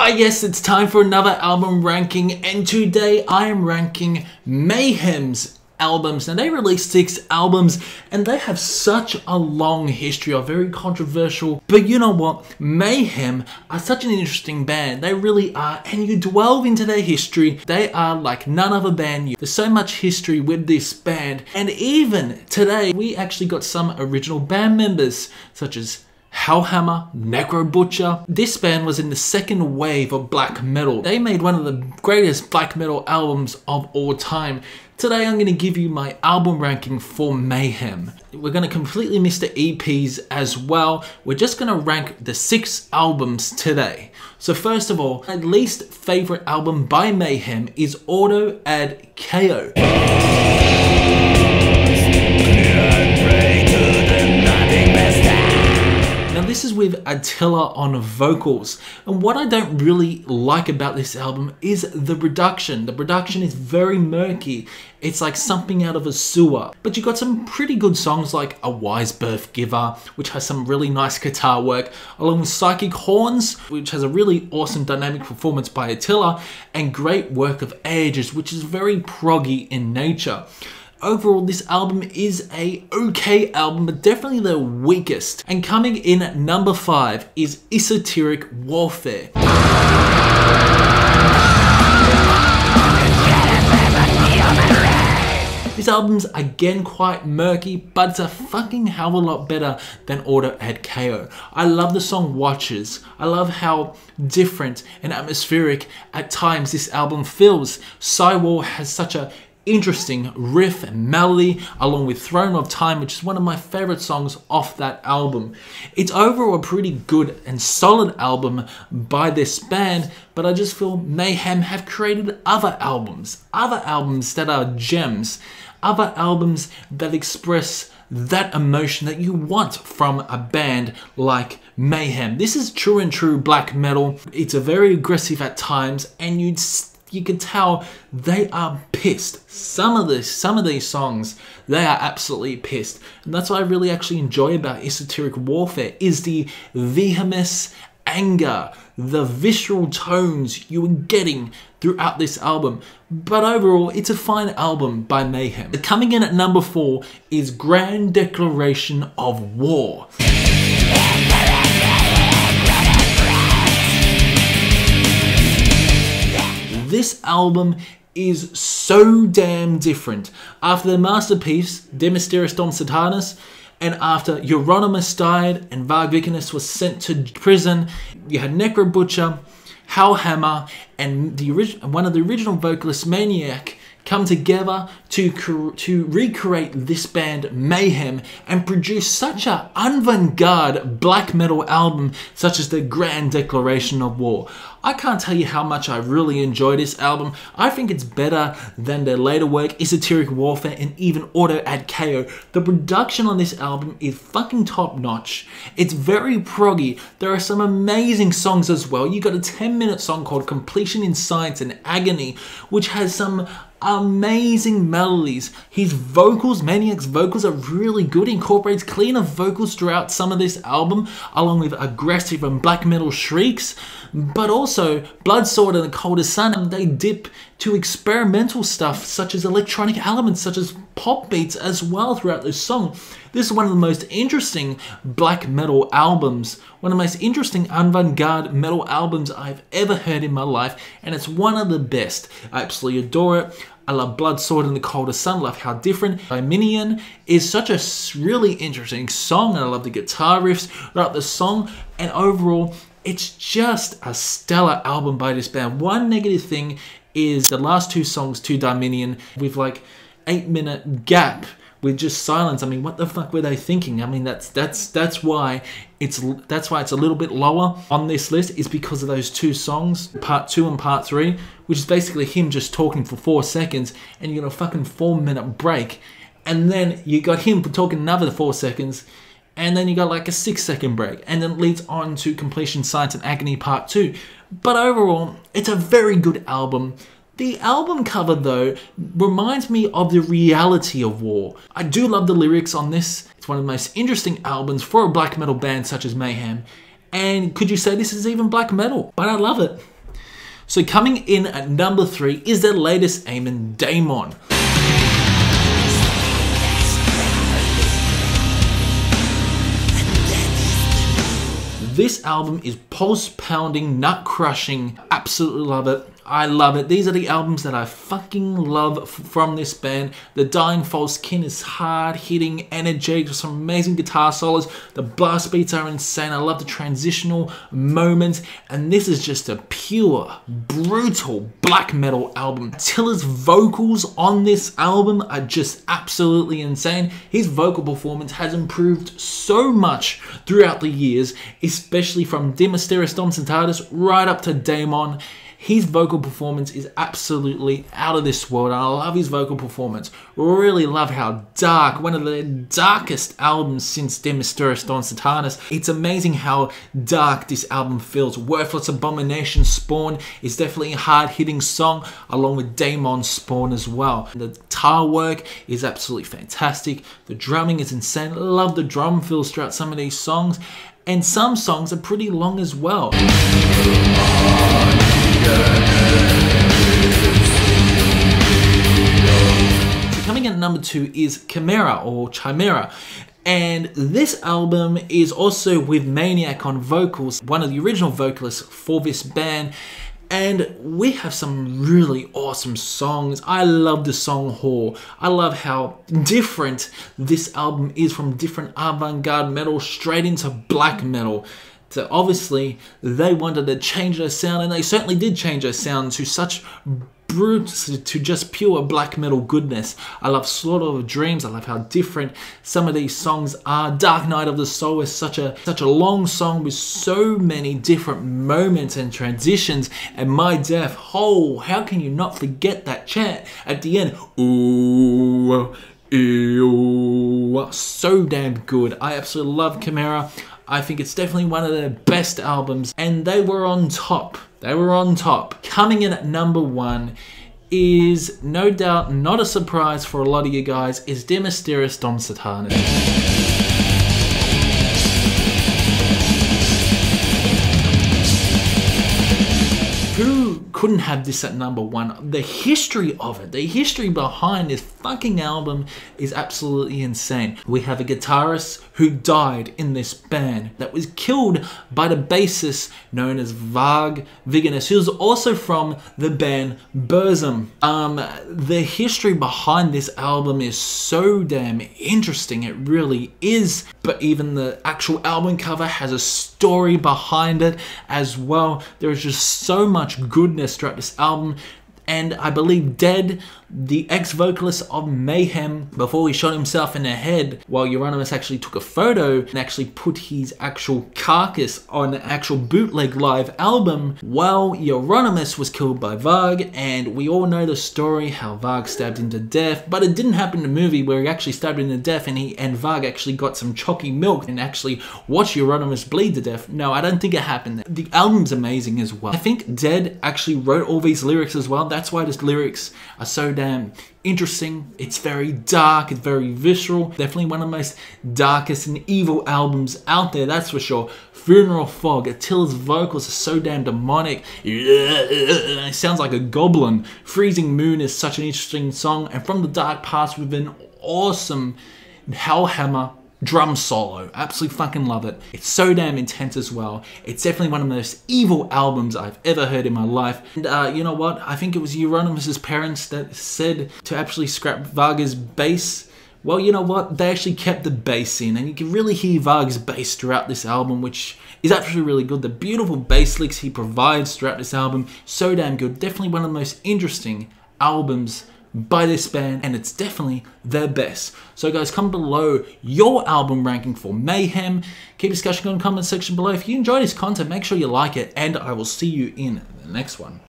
Yes, it's time for another album ranking, and today I am ranking Mayhem's albums. Now, they released 6 albums and they have such a long history, are very controversial, but you know what, Mayhem are such an interesting band. They really are, and you delve into their history, they are like none other band. There's so much history with this band, and even today we actually got some original band members such as Hellhammer, Necro Butcher. This band was in the second wave of black metal. They made one of the greatest black metal albums of all time. Today I'm going to give you my album ranking for Mayhem. We're going to completely miss the EPs as well. We're just going to rank the 6 albums today. So first of all, my least favorite album by Mayhem is Auto Ad Chaos. This is with Attila on vocals, and what I don't really like about this album is the production. The production is very murky. It's like something out of a sewer. But you got some pretty good songs like A Wise Birth Giver, which has some really nice guitar work, along with Psychic Horns, which has a really awesome dynamic performance by Attila, and great work of Ages, which is very proggy in nature. Overall, this album is a okay album, but definitely the weakest. And coming in at number 5 is Esoteric Warfare. This album's again quite murky, but it's a fucking hell of a lot better than Auto Ad Chaos. I love the song Watchers. I love how different and atmospheric at times this album feels. Cywar has such a interesting riff and melody, along with Throne of Time, which is one of my favorite songs off that album. It's overall a pretty good and solid album by this band, but I just feel Mayhem have created other albums that are gems, other albums that express that emotion that you want from a band like Mayhem. This is true and true black metal. It's a very aggressive at times, and you can tell they are pissed. Some of these songs, they are absolutely pissed. And that's what I really actually enjoy about Esoteric Warfare, is the vehemence, anger, the visceral tones you are getting throughout this album. But overall, it's a fine album by Mayhem. Coming in at number 4 is Grand Declaration of War. This album is so damn different. After the masterpiece, De Mysteriis Dom Satanas, and after Euronymous died and Varg Vikernes was sent to prison, you had Necro Butcher, Hellhammer, and one of the original vocalists, Maniac, come together to recreate this band Mayhem and produce such an avant-garde black metal album such as the Grand Declaration of War. I can't tell you how much I really enjoy this album. I think it's better than their later work, Esoteric Warfare, and even Auto Ad Chaos. The production on this album is fucking top notch. It's very proggy. There are some amazing songs as well. You got a 10-minute song called Completion in Science and Agony, which has some amazing melodies. His vocals, Maniac's vocals, are really good. He incorporates cleaner vocals throughout some of this album, along with aggressive and black metal shrieks. But also, Bloodsword and The Coldest Sun, they dip to experimental stuff such as electronic elements, such as pop beats as well throughout this song. This is one of the most interesting black metal albums, one of the most interesting avant-garde metal albums I've ever heard in my life, and it's one of the best. I absolutely adore it. I love Bloodsword and The Coldest Sun. I love how different. Dominion is such a really interesting song, and I love the guitar riffs throughout the song, and overall, it's just a stellar album by this band. One negative thing is the last 2 songs to Dominion with like 8-minute gap with just silence. I mean, what the fuck were they thinking? I mean, that's why it's a little bit lower on this list, is because of those 2 songs, part 2 and part 3, which is basically him just talking for 4 seconds, and you got a fucking 4-minute break, and then you got him talking another 4 seconds, and then you got like a 6-second break, and then it leads on to Completion, Science and Agony part 2. But overall, it's a very good album. The album cover, though, reminds me of the reality of war. I do love the lyrics on this. It's one of the most interesting albums for a black metal band such as Mayhem. And could you say this is even black metal? But I love it. So coming in at number 3 is their latest Amon Daemon. This album is pulse-pounding, nut-crushing, absolutely love it. I love it. These are the albums that I fucking love from this band. The Dying False Kin is hard-hitting, energetic, with some amazing guitar solos. The blast beats are insane. I love the transitional moments. And this is just a pure, brutal black metal album. Attila's vocals on this album are just absolutely insane. His vocal performance has improved so much throughout the years, especially from De Mysteriis Domesitatis right up to Daemon. His vocal performance is absolutely out of this world. I love his vocal performance. Really love how dark, one of the darkest albums since De Mysteriis Domesitatis. It's amazing how dark this album feels. Worthless Abomination Spawn is definitely a hard-hitting song, along with Daemon Spawn as well. The guitar work is absolutely fantastic. The drumming is insane. I love the drum fills throughout some of these songs. And some songs are pretty long as well. So coming in at number 2 is Chimera or Chimera. And this album is also with Maniac on vocals, one of the original vocalists for this band. And we have some really awesome songs. I love the song Whore. I love how different this album is from different avant-garde metal straight into black metal. So obviously they wanted to change their sound, and they certainly did change their sound to such brute, to just pure black metal goodness. I love Slaughter of Dreams. I love how different some of these songs are. Dark Night of the Soul is such a long song with so many different moments and transitions. And My Death, oh, how can you not forget that chant at the end? Ooh, ew, so damn good. I absolutely love Chimera. I think it's definitely one of their best albums, and they were on top. They were on top. Coming in at number 1 is no doubt not a surprise for a lot of you guys, is De Mysteriis Domesitatis. Who couldn't have this at number 1? The history of it, the history behind this fucking album is absolutely insane. We have a guitarist who died in this band that was killed by the bassist known as Varg Vikernes, who was also from the band Burzum. The history behind this album is so damn interesting, it really is. But even the actual album cover has a story behind it as well. There is just so much goodness throughout this album. And I believe Dead, the ex-vocalist of Mayhem, before he shot himself in the head, while Euronymous actually took a photo and actually put his actual carcass on an actual bootleg live album, well, Euronymous was killed by Varg, and we all know the story, how Varg stabbed him to death, but it didn't happen in the movie where he actually stabbed him to death and Varg actually got some chalky milk and actually watched Euronymous bleed to death. No, I don't think it happened. The album's amazing as well. I think Dead actually wrote all these lyrics as well. That's why the lyrics are so damn interesting. It's very dark, it's very visceral. Definitely one of the most darkest and evil albums out there, that's for sure. Funeral Fog, Attila's vocals are so damn demonic. It sounds like a goblin. Freezing Moon is such an interesting song. And From the Dark Past with an awesome Hellhammer drum solo. Absolutely fucking love it. It's so damn intense as well. It's definitely one of the most evil albums I've ever heard in my life. And you know what? I think it was Euronymous' parents that said to actually scrap Varg's bass. Well, you know what? They actually kept the bass in, and you can really hear Varg's bass throughout this album, which is actually really good. The beautiful bass licks he provides throughout this album, so damn good. Definitely one of the most interesting albums by this band, and it's definitely their best. So guys, comment below your album ranking for Mayhem. Keep discussion in the comment section below. If you enjoyed this content, make sure you like it, and I will see you in the next one.